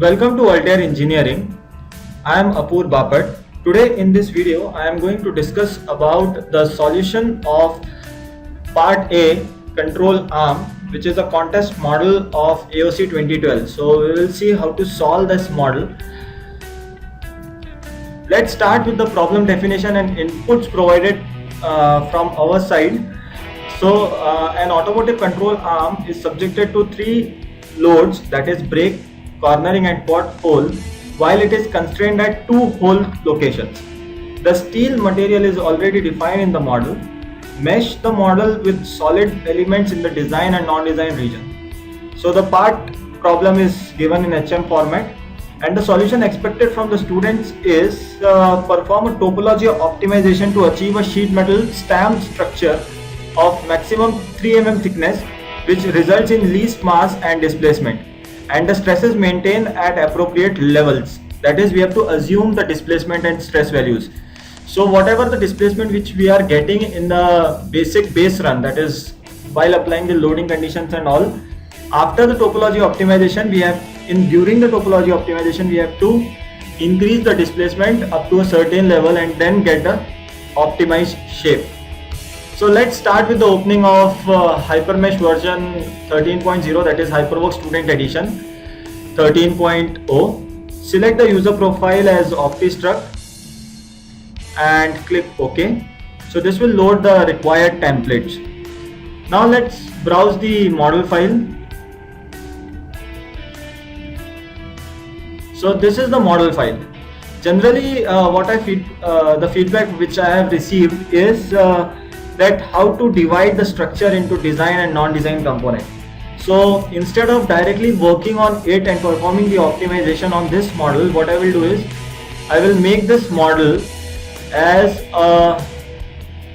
Welcome to Altair Engineering. I am apoorv.bapat. Today in this video I am going to discuss about the solution of part A control arm, which is a contest model of AOC 2012. So we will see how to solve this model. Let's start with the problem definition and inputs provided from our side. So an automotive control arm is subjected to three loads, that is brake, cornering and pole, while it is constrained at two hole locations. The steel material is already defined in the model. Mesh the model with solid elements in the design and non-design region. So the part problem is given in HM format, and the solution expected from the students is perform a topology optimization to achieve a sheet metal stamp structure of maximum 3 mm thickness, which results in least mass and displacement, and the stresses maintained at appropriate levels. That is, we have to assume the displacement and stress values. So whatever the displacement which we are getting in the basic base run, that is while applying the loading conditions and all, after the topology optimization during the topology optimization we have to increase the displacement up to a certain level and then get the optimized shape. So let's start with the opening of HyperMesh version 13.0, that is HyperWorks Student Edition 13.0. Select the user profile as OptiStruct and click OK. So this will load the required templates. Now let's browse the model file. So this is the model file. Generally the feedback which I have received is that how to divide the structure into design and non-design component. So instead of directly working on it and performing the optimization on this model, what I will do is I will make this model as a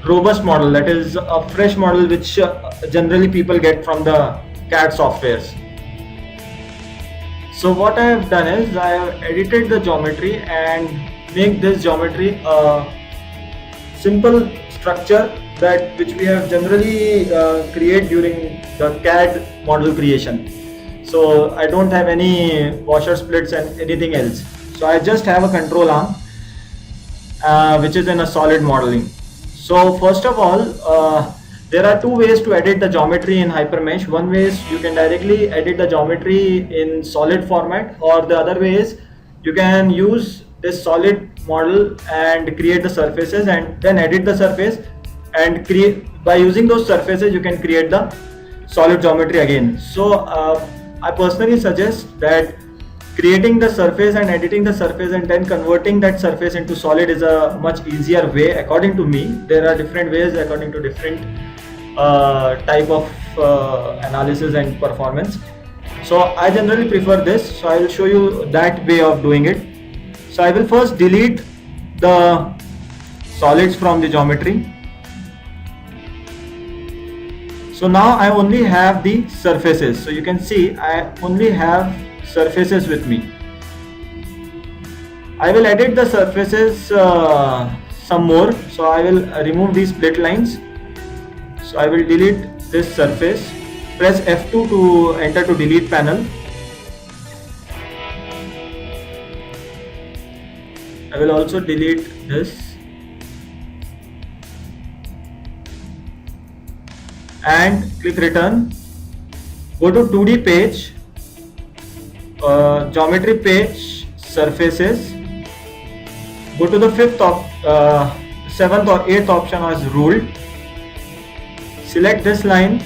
robust model, that is a fresh model which generally people get from the CAD softwares. So what I have done is I have edited the geometry and make this geometry a simple structure which we have generally create during the CAD model creation. So I don't have any washer splits and anything else. So I just have a control arm which is in a solid modeling. So first of all, there are two ways to edit the geometry in HyperMesh. One way is you can directly edit the geometry in solid format, or the other way is you can use this solid model and create the surfaces and then edit the surface, and by using those surfaces you can create the solid geometry again. So I personally suggest that creating the surface and editing the surface and then converting that surface into solid is a much easier way according to me. There are different ways according to different type of analysis and performance. So I generally prefer this, so I will show you that way of doing it. So I will first delete the solids from the geometry. So now I only have the surfaces. So you can see I only have surfaces with me. I will edit the surfaces some more. So I will remove these split lines. So I will delete this surface. Press F2 to enter to delete panel. I will also delete this. And click return. Go to 2D page, geometry page, surfaces. Go to the 7th or 8th option as ruled. Select this line,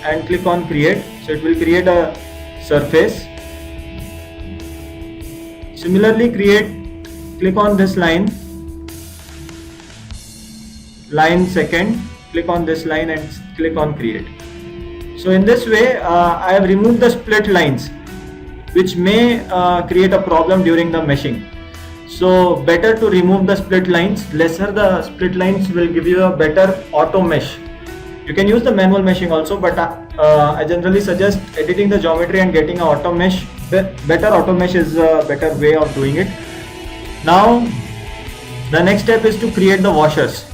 and click on create. So it will create a surface. Similarly, click on this line second, click on this line and click on create. So in this way I have removed the split lines which may create a problem during the meshing. So better to remove the split lines. Lesser the split lines will give you a better auto mesh. You can use the manual meshing also, but I generally suggest editing the geometry and getting an auto mesh. Better auto mesh is a better way of doing it. Now the next step is to create the washers.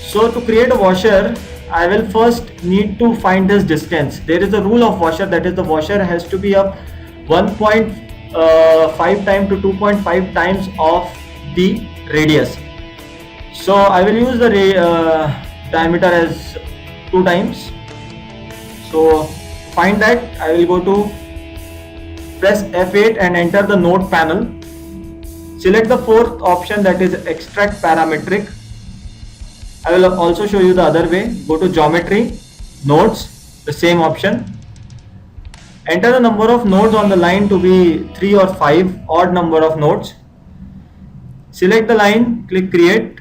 So to create a washer, I will first need to find this distance. There is a rule of washer, that is the washer has to be up 1.5 times to 2.5 times of the radius. So I will use the diameter as 2 times. So find that. I will go to press F8 and enter the node panel. Select the fourth option, that is extract parametric. I will also show you the other way. Go to geometry, nodes, the same option. Enter the number of nodes on the line to be 3 or 5, odd number of nodes. Select the line, click create.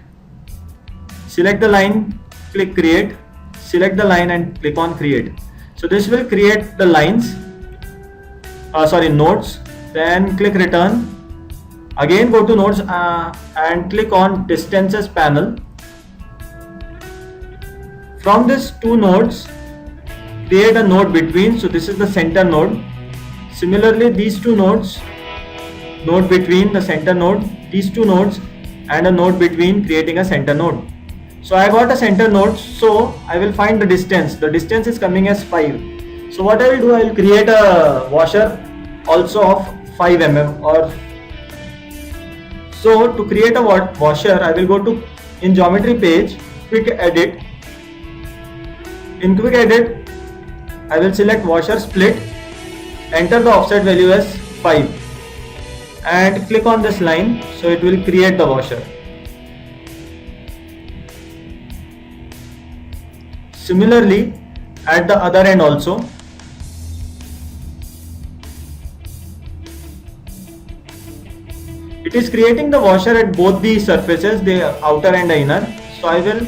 Select the line, click create. Select the line and click on create. So this will create the lines, nodes. Then click return. Again go to nodes and click on distances panel. From this 2 nodes, create a node between. So this is the center node. Similarly, these 2 nodes, node between, the center node, these 2 nodes and a node between, creating a center node. So I got a center node, so I will find the distance. The distance is coming as 5. So what I will do, I will create a washer also of 5 mm. Or so to create a washer, I will go to in geometry page, quick edit. In quick edit, I will select washer split, enter the offset value as 5 and click on this line, so it will create the washer. Similarly, at the other end also. It is creating the washer at both the surfaces, the outer and the inner. So I will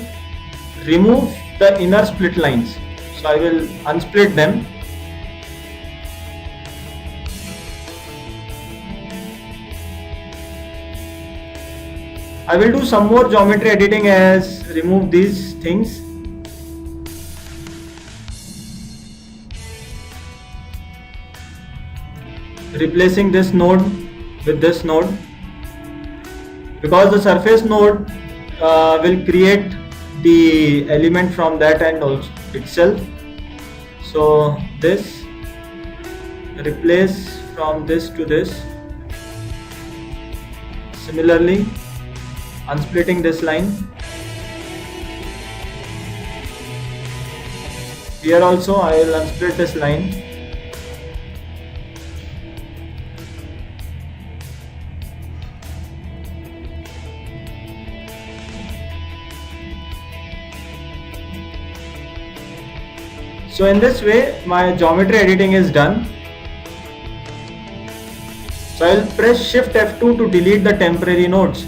remove the inner split lines. So I will unsplit them. I will do some more geometry editing as remove these things. Replacing this node with this node, because the surface node will create the element from that end also itself. So this, replace from this to this. Similarly, unsplitting this line. Here also I will unsplit this line. So in this way my geometry editing is done. So I will press Shift F2 to delete the temporary nodes.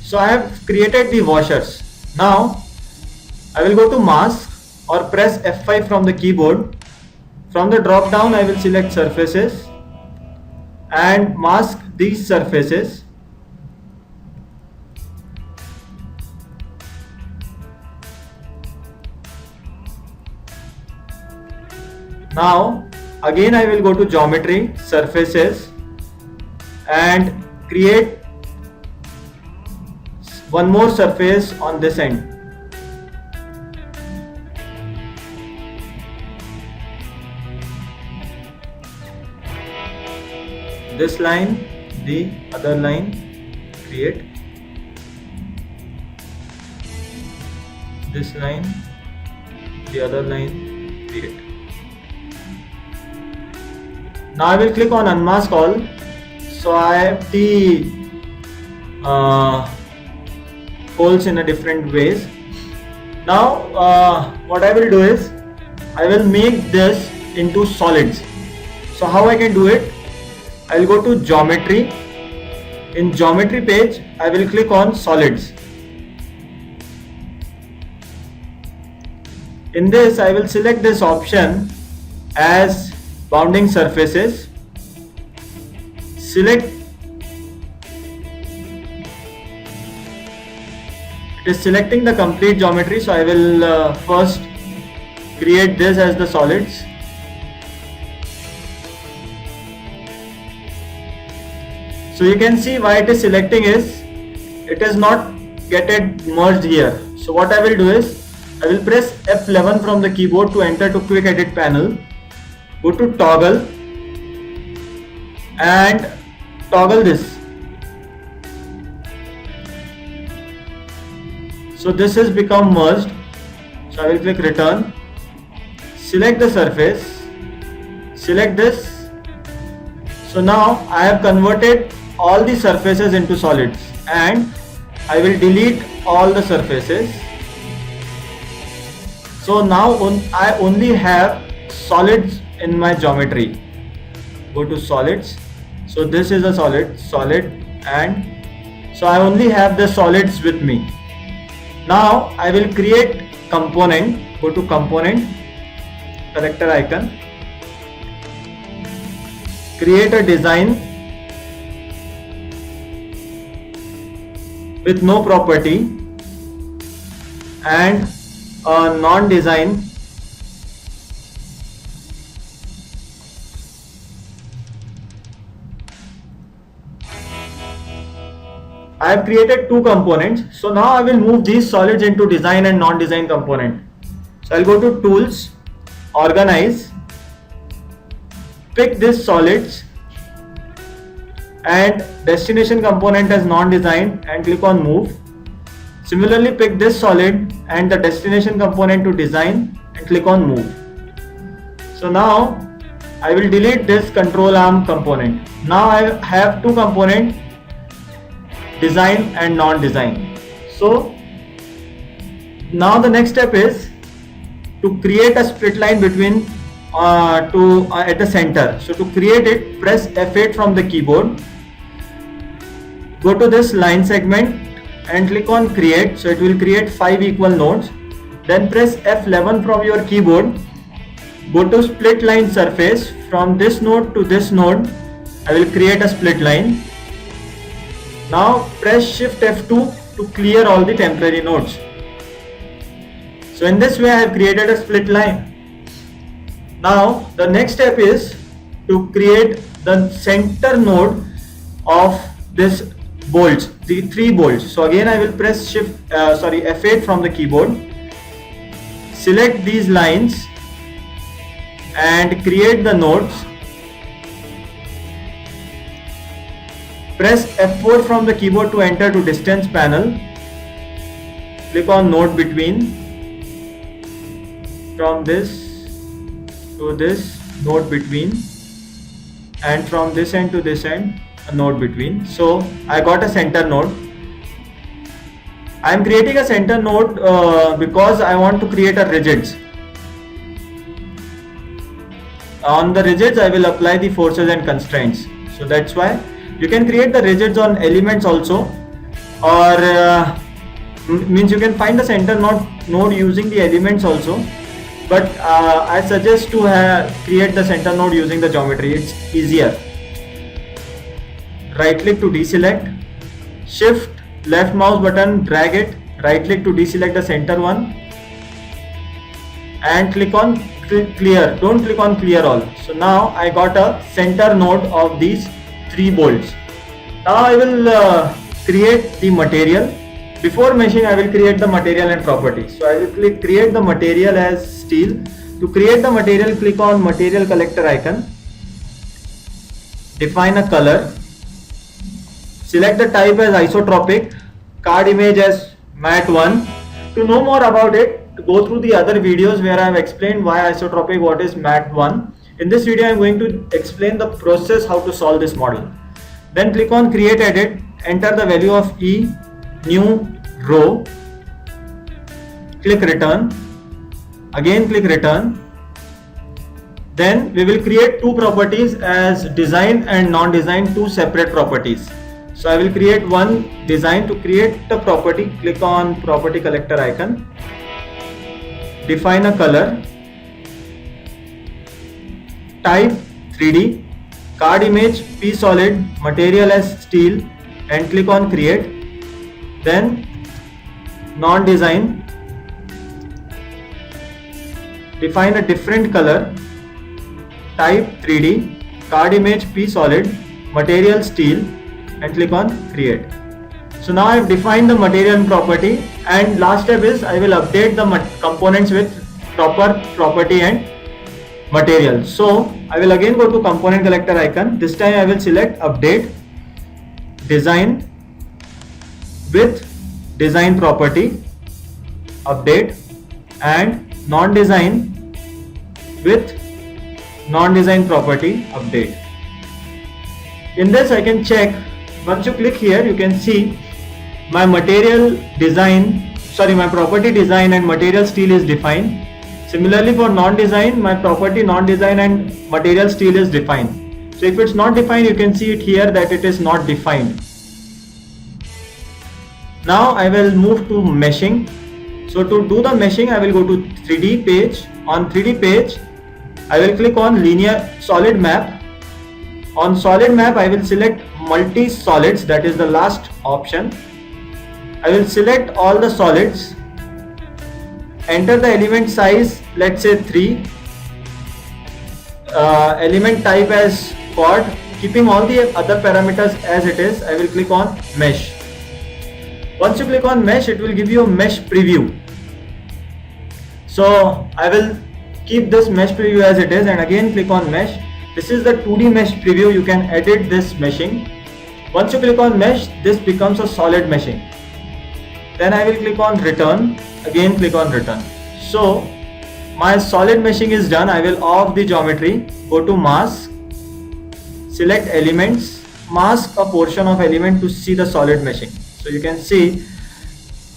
So I have created the washers. Now I will go to mask or press F5 from the keyboard. From the drop down I will select surfaces and mask these surfaces. Now again I will go to geometry, surfaces and create one more surface on this end. This line, the other line, create. This line, the other line, create. Now I will click on unmask all. So I have the holes in a different ways. Now what I will do is I will make this into solids. So how I can do it? I will go to geometry. In geometry page I will click on solids. In this I will select this option as bounding surfaces. Select, it is selecting the complete geometry, so I will first create this as the solids. So you can see why it is selecting is it is not get it merged here. So what I will do is I will press F11 from the keyboard to enter to quick edit panel. Go to toggle and toggle this. So this has become merged. So I will click return. Select the surface. Select this. So now I have converted all the surfaces into solids and I will delete all the surfaces. So now I only have solids in my geometry. Go to solids. So this is a solid, and so I only have the solids with me. Now I will create component. Go to component, collector icon, create a design with no property and a non-design. I have created two components. So now I will move these solids into design and non-design component. So I'll go to tools, organize, pick this solids and destination component as non-design and click on move. Similarly, pick this solid and the destination component to design and click on move. So now I will delete this control arm component. Now I have two components, design and non-design. So now the next step is to create a split line between at the center. So to create it, press F8 from the keyboard, go to this line segment and click on create. So it will create 5 equal nodes. Then press F11 from your keyboard, go to split line surface. From this node to this node I will create a split line. Now press Shift F2 to clear all the temporary nodes. So in this way I have created a split line. Now the next step is to create the center node of this bolts, the 3 bolts. So again I will press F8 from the keyboard, select these lines and create the nodes. Press F4 from the keyboard to enter to distance panel. Click on node between. From this to this, node between, and from this end to this end, a node between. So I got a center node. I am creating a center node because I want to create a rigids. On the rigids I will apply the forces and constraints. So that's why you can create the rigids on elements also, or means you can find the center node using the elements also, but I suggest to create the center node using the geometry. It's easier. Right click to deselect, shift left mouse button, drag it, right click to deselect the center one and click on clear. Don't click on clear all. So now I got a center node of these 3 bolts. Now I will create the material. Before meshing I will create the material and properties. So I will click create the material as steel. To create the material, click on material collector icon, define a color, select the type as isotropic, card image as matte 1. To know more about it, go through the other videos where I have explained why isotropic, what is matte 1. In this video I am going to explain the process how to solve this model. Then click on create edit, enter the value of E, new row, click return, again click return. Then we will create 2 properties as design and non-design, 2 separate properties. So I will create one design. To create the property, click on property collector icon, define a color, type 3D, card image P solid, material as steel and click on create. Then non-design, define a different color, type 3D, card image P solid, material steel and click on create. So now I have defined the material property, and last step is I will update the components with proper property and material. So I will again go to component collector icon. This time I will select update design with design property update and non-design with non-design property update. In this I can check, once you click here you can see my my property design and material steel is defined. Similarly for non-design, my property non-design and material steel is defined. So if it's not defined, you can see it here that it is not defined. Now I will move to meshing. So to do the meshing, I will go to 3D page. On 3D page, I will click on linear solid map. On solid map, I will select multi solids, that is the last option. I will select all the solids, enter the element size, let's say 3, element type as quad, keeping all the other parameters as it is. I will click on mesh. Once you click on mesh, it will give you a mesh preview. So I will keep this mesh preview as it is and again click on mesh. This is the 2D mesh preview. You can edit this meshing. Once you click on mesh, this becomes a solid meshing. Then I will click on return, again click on return. So my solid meshing is done. I will off the geometry, go to mask, select elements, mask a portion of element to see the solid meshing. So you can see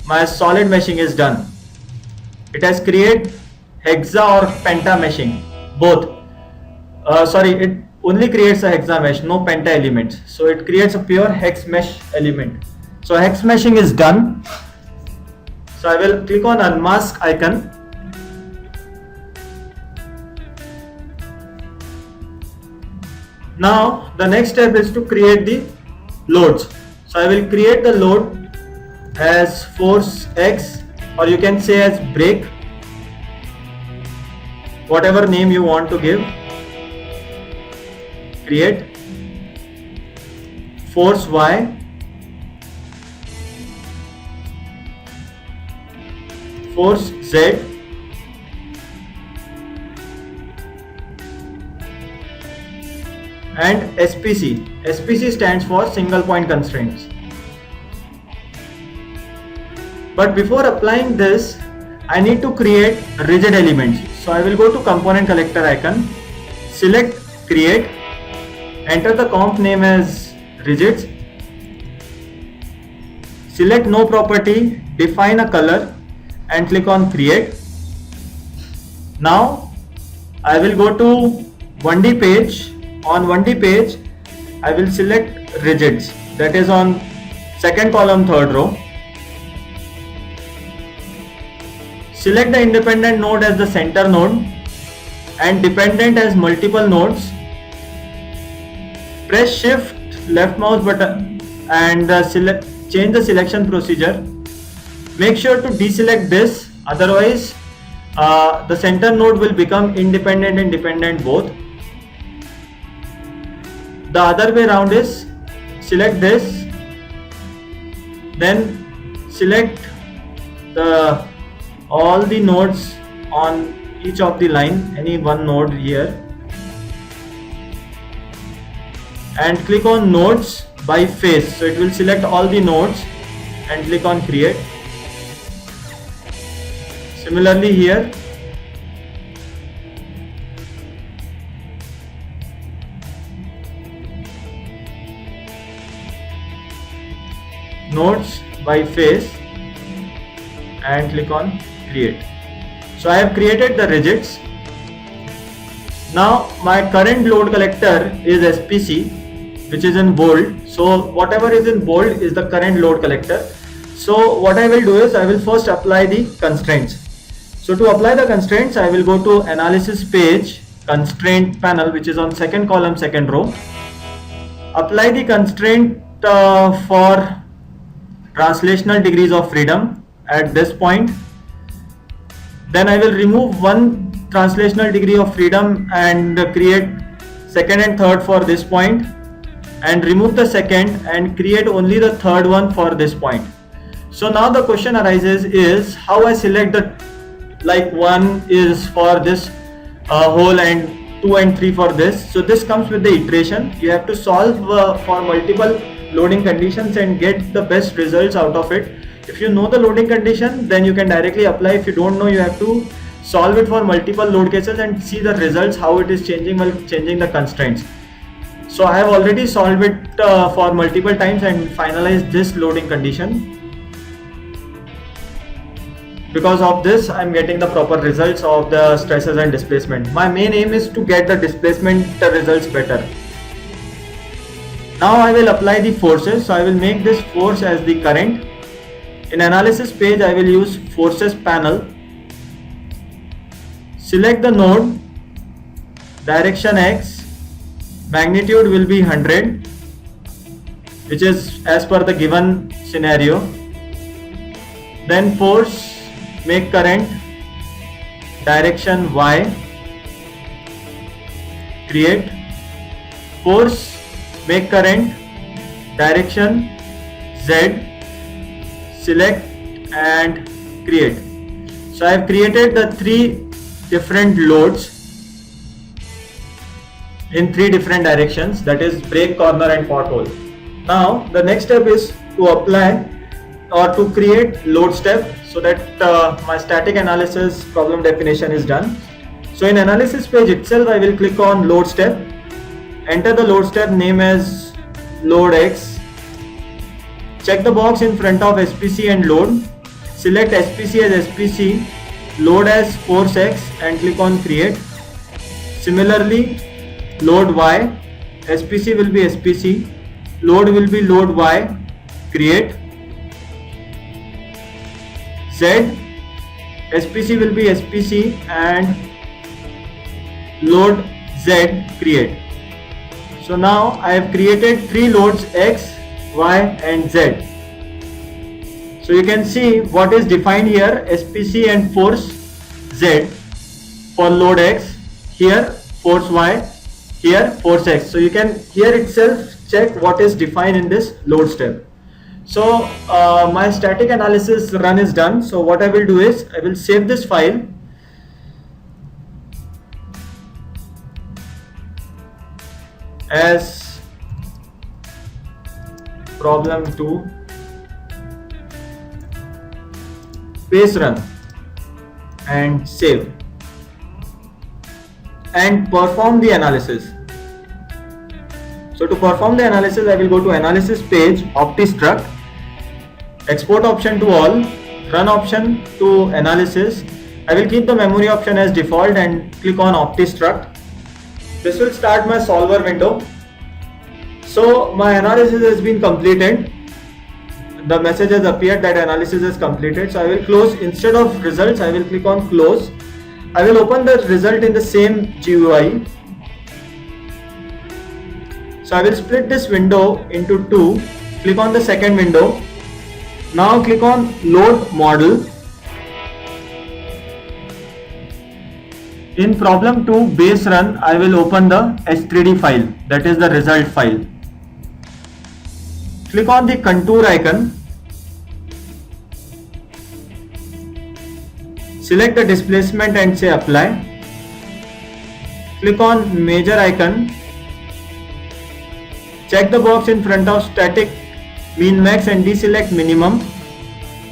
my solid meshing is done. It has created hexa or penta meshing, both. It only creates a hexa mesh, no penta elements. So it creates a pure hex mesh element. So hex meshing is done. So I will click on unmask icon. Now the next step is to create the loads. So I will create the load as force X, or you can say as brake, whatever name you want to give. Create force Y, force Z, and SPC. SPC stands for single point constraints. But before applying this, I need to create rigid elements. So I will go to component collector icon, select create, enter the comp name as rigids, select no property, define a color and click on create. Now I will go to 1D page. On 1D page, I will select rigids, that is on second column, third row. Select the independent node as the center node and dependent as multiple nodes. Press shift left mouse button and change the selection procedure. Make sure to deselect this, otherwise the center node will become independent and dependent both. The other way around is select this, then select all the nodes on each of the line, any one node here, and click on nodes by face. So it will select all the nodes and click on create. Similarly here, nodes by face and click on create. So I have created the rigids. Now my current load collector is SPC, which is in bold. So whatever is in bold is the current load collector. So what I will do is I will first apply the constraints. So to apply the constraints, I will go to analysis page, constraint panel, which is on second column, second row. Apply the constraint for translational degrees of freedom at this point. Then I will remove one translational degree of freedom and create second and third for this point. and remove the second and create only the third one for this point. So now the question arises is how I select the, like 1 is for this hole and 2 and 3 for this. So this comes with the iteration. You have to solve for multiple loading conditions and get the best results out of it. If you know the loading condition, then you can directly apply. If you don't know, you have to solve it for multiple load cases and see the results, how it is changing while changing the constraints. So I have already solved it for multiple times and finalized this loading condition. Because of this, I am getting the proper results of the stresses and displacement. My main aim is to get the displacement results better. Now I will apply the forces. So I will make this force as the current. In analysis page, I will use forces panel. Select the node, direction X, magnitude will be 100, which is as per the given scenario. Then force, make current, direction Y, create, force, make current, direction Z, select and create. So I have created the 3 different loads in 3 different directions, that is break, corner and pothole. Now the next step is to apply or to create load step, so that my static analysis problem definition is done. So in analysis page itself, I will click on load step, enter the load step name as load X, check the box in front of SPC and load, select SPC as SPC, load as force X and click on create. Similarly, load Y, SPC will be SPC, load will be load Y, create. Z, SPC will be SPC and load Z, create. So now I have created 3 loads X, Y and Z. So you can see what is defined here, SPC and force Z for load X, here force Y, here force X. So you can here itself check what is defined in this load step. So my static analysis run is done. So what I will do is I will save this file as problem 2 base run and save and perform the analysis. So to perform the analysis, I will go to analysis page, OptiStruct, export option to all, run option to analysis. I will keep the memory option as default and click on OptiStruct. This will start my solver window. So my analysis has been completed. The message has appeared that analysis is completed. So I will close, instead of results, I will click on close. I will open the result in the same GUI. So I will split this window into 2, click on the second window. Now click on load model. In problem 2 base run, I will open the h3d file, that is the result file. Click on the contour icon. Select the displacement and say apply. Click on measure icon. Check the box in front of static min max and deselect minimum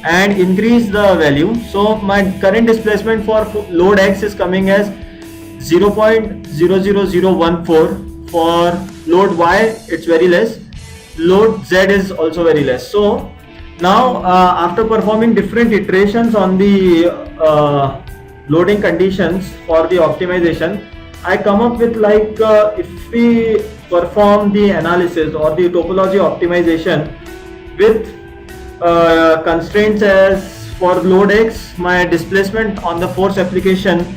and increase the value. So my current displacement for load X is coming as 0.00014. For load Y it's very less. Load Z is also very less. So now after performing different iterations on the loading conditions for the optimization, I come up with like if we perform the analysis or the topology optimization with constraints as for load X, my displacement on the force application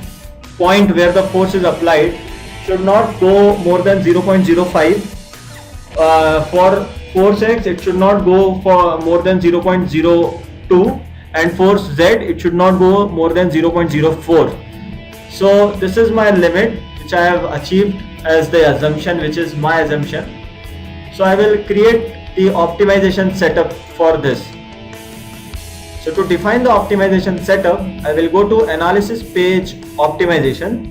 point where the force is applied should not go more than 0.05. For force X, it should not go for more than 0.02, and force Z, it should not go more than 0.04. So this is my limit which I have achieved as the assumption, which is my assumption. So I will create the optimization setup for this. So to define the optimization setup, I will go to analysis page optimization.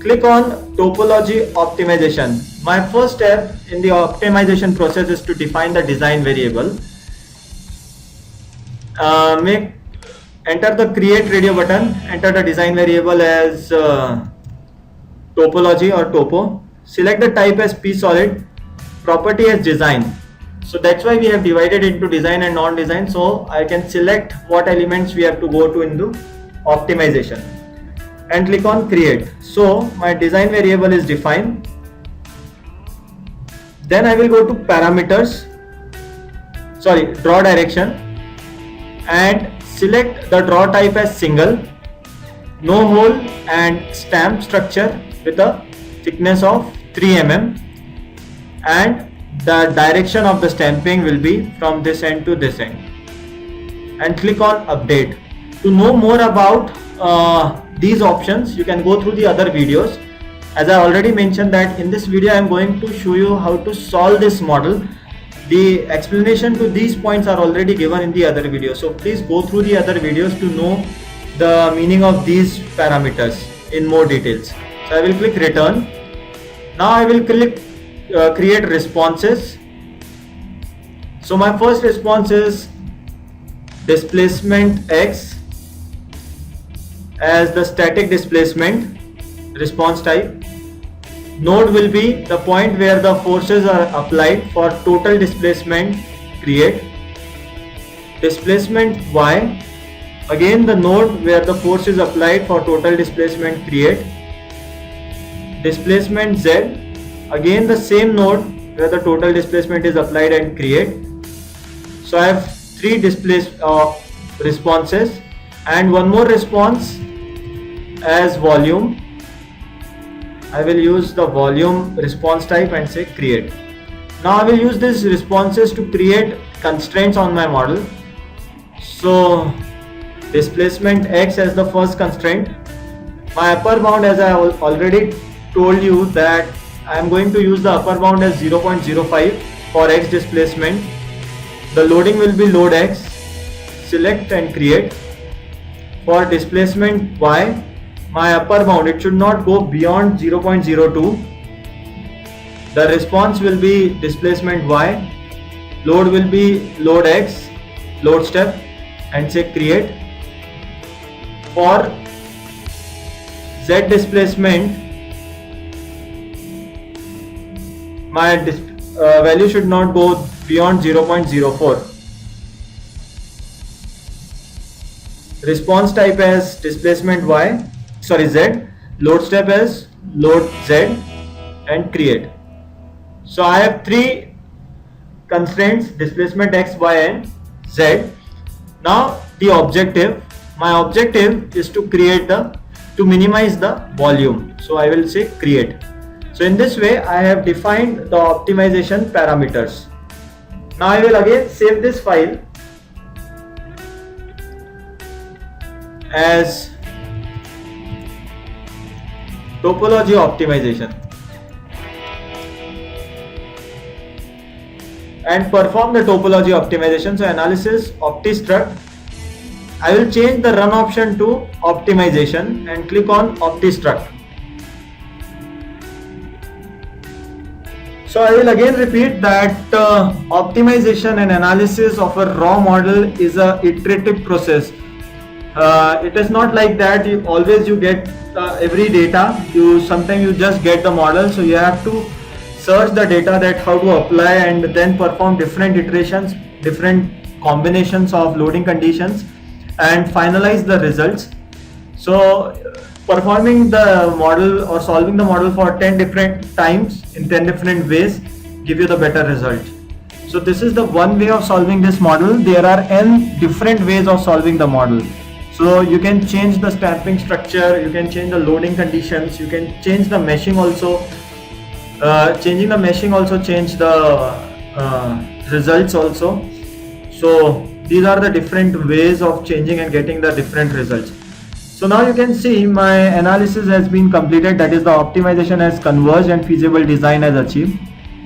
Click on topology optimization. My first step in the optimization process is to define the design variable. Enter the create radio button, enter the design variable as topology or topo. Select the type as p solid, property as design. So that's why we have divided into design and non-design. So I can select what elements we have to go to into optimization and click on create. So my design variable is defined. Then I will go to parameters, draw direction, and select the draw type as single, no hole, and stamp structure with a thickness of 3 mm, and the direction of the stamping will be from this end to this end, and click on update. To know more about these options, you can go through the other videos. As I already mentioned that in this video I am going to show you how to solve this model. The explanation to these points are already given in the other video, so please go through the other videos to know the meaning of these parameters in more details. So I will click return. Now I will click create responses. So my first response is displacement x as the static displacement response type. Node will be the point where the forces are applied for total displacement create. Displacement y, again the node where the force is applied for total displacement create. Displacement z, again the same node where the total displacement is applied and create. So I have 3 responses and one more response as volume. I will use the volume response type and say create. Now I will use these responses to create constraints on my model. So displacement x as the first constraint. My upper bound, as I already told you, that I am going to use the upper bound as 0.05 for x displacement. The loading will be load x. Select and create. For displacement y, my upper bound, it should not go beyond 0.02. The response will be displacement y. Load will be load x, load step, and say create. For z displacement, my value should not go beyond 0.04. Response type as displacement z, load step as load z, and create. So I have 3 constraints: displacement x, y, and z. Now the objective, my objective is to minimize the volume. So I will say create. So in this way I have defined the optimization parameters. Now I will again save this file as topology optimization and perform the topology optimization. So analysis optistruct. I will change the run option to optimization and click on optistruct. So I will again repeat that optimization and analysis of a raw model is a iterative process. It is not like that you get every data. Sometimes you just get the model, so you have to search the data, that how to apply, and then perform different iterations, different combinations of loading conditions, and finalize the results. So performing the model or solving the model for 10 different times in 10 different ways give you the better result. So this is the one way of solving this model. There are n different ways of solving the model. So you can change the stamping structure, you can change the loading conditions, you can change the meshing also. Changing the meshing also change the results also. So these are the different ways of changing and getting the different results. So now you can see my analysis has been completed, that is the optimization has converged and feasible design has achieved.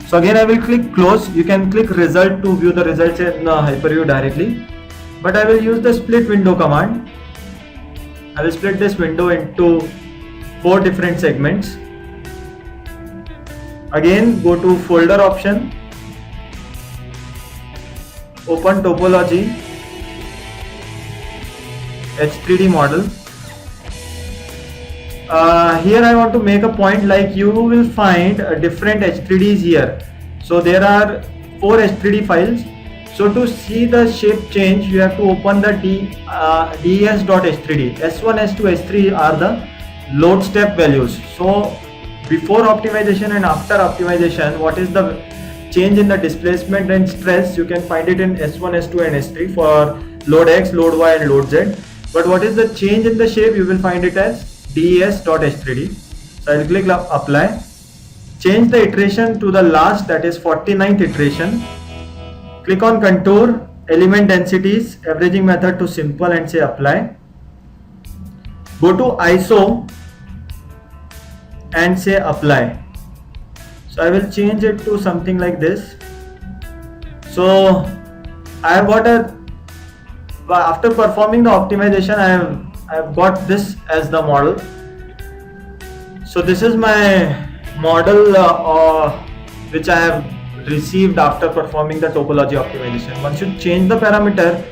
So again I will click close. You can click result to view the results in Hyperview directly, but I will use the split window command. I will split this window into 4 different segments. Again go to folder option, open topology, H3D model. Here I want to make a point, like you will find different H3Ds here. So there are 4 H3D files. So to see the shape change, you have to open the des.h3d. S1, S2, S3 are the load step values. So before optimization and after optimization, what is the change in the displacement and stress? You can find it in S1, S2 and S3 for load X, load Y and load Z. But what is the change in the shape? You will find it as des.h3d. So I will click apply. Change the iteration to the last, that is 49th iteration. Click on contour, element densities, averaging method to simple and say apply. Go to ISO and say apply. So I will change it to something like this. So I have got after performing the optimization, I have got this as the model. So this is my model which I have received after performing the topology optimization. Once you change the parameter,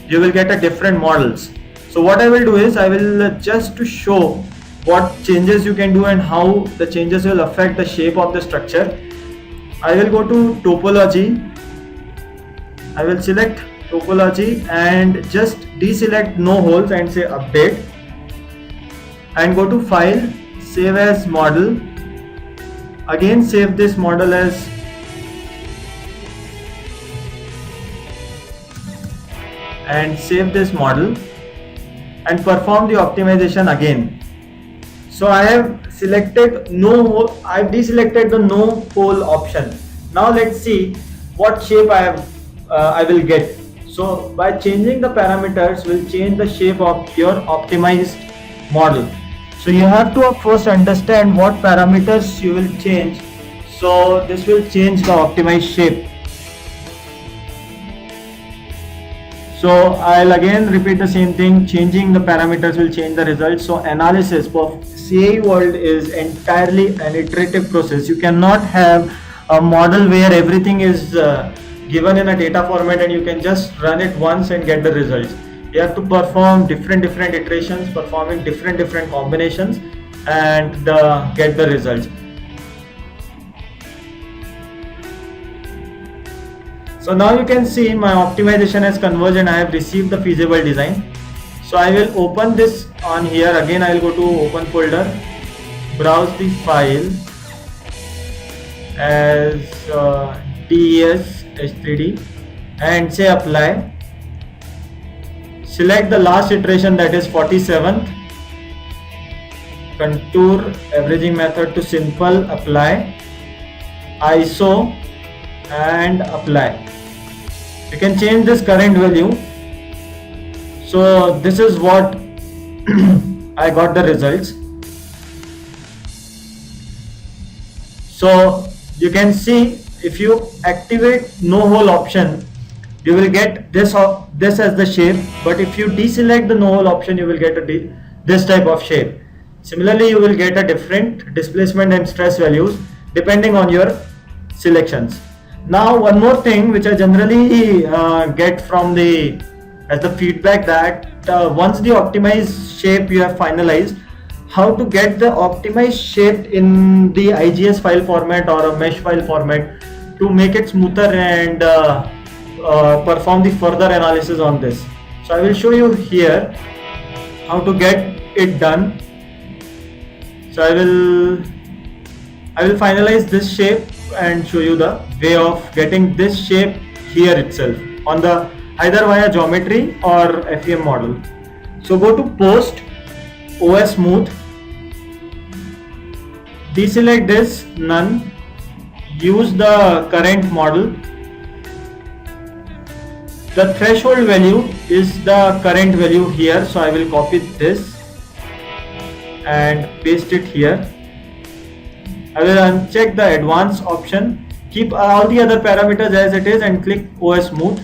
you will get a different models. So what I will do is, I will just to show what changes you can do and how the changes will affect the shape of the structure. I will go to topology. I will select topology and just deselect no holes and say update, and go to file, save as model. Again save this model as and save this model and perform the optimization again. So I have selected no hole, I have deselected the no hole option. Now let's see what shape I will get. So by changing the parameters will change the shape of your optimized model. So you have to first understand what parameters you will change. So this will change the optimized shape. So I'll again repeat the same thing. Changing the parameters will change the results. So analysis for CAE world is entirely an iterative process. You cannot have a model where everything is given in a data format and you can just run it once and get the results. You have to perform different iterations, performing different combinations and get the results. So now you can see my optimization has converged and I have received the feasible design. So I will open this on here. Again I will go to open folder, browse the file as des H3D and say apply. Select the last iteration, that is 47th. Contour, averaging method to simple, apply. ISO and apply. You can change this current value. So this is what I got the results. So you can see, if you activate no hole option, you will get this as the shape, but if you deselect the no hole option, you will get this type of shape. Similarly, you will get a different displacement and stress values depending on your selections. Now one more thing which I generally get from as the feedback, that once the optimized shape you have finalized, how to get the optimized shape in the IGS file format or a mesh file format to make it smoother and perform the further analysis on this. So I will show you here how to get it done. So I will finalize this shape and show you the way of getting this shape here itself on the either via geometry or FEM model. So go to post, OS smooth, deselect this, none, use the current model. The threshold value is the current value here, so I will copy this and paste it here. I will uncheck the advanced option, keep keep all the other parameters as it is and click OS Smooth.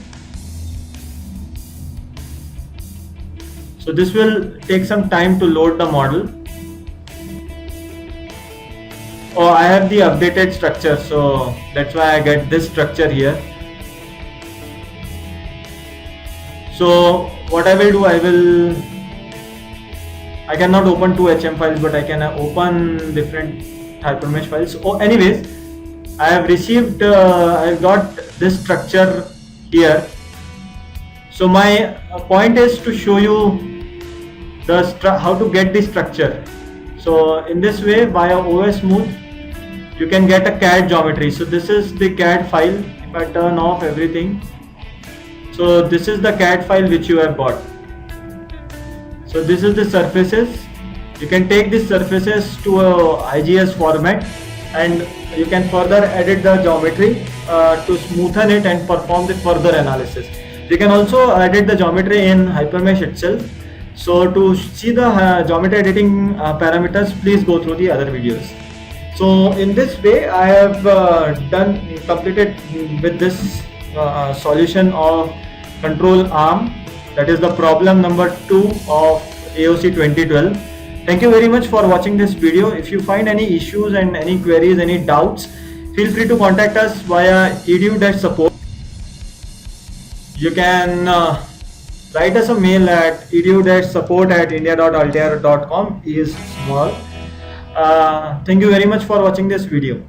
So this will take some time to load the model. Oh, I have the updated structure, so that's why I get this structure here. So what I will do, I cannot open two HM files, but I can open different hypermesh files. Oh, anyways, I have received, I've got this structure here. So my point is to show you how to get the structure. So in this way, via OS Smooth, you can get a CAD geometry. So this is the CAD file. If I turn off everything, so this is the CAD file which you have got. So this is the surfaces. You can take these surfaces to a IGS format and you can further edit the geometry to smoothen it and perform the further analysis. You can also edit the geometry in Hypermesh itself. So to see the geometry editing parameters, please go through the other videos. So in this way, I have completed with this solution of control arm, that is the problem number 2 of AOC 2012. Thank you very much for watching this video. If you find any issues and any queries, any doubts, feel free to contact us via edu-support. You can write us a mail at edu-support@india.altair.com is small. Thank you very much for watching this video.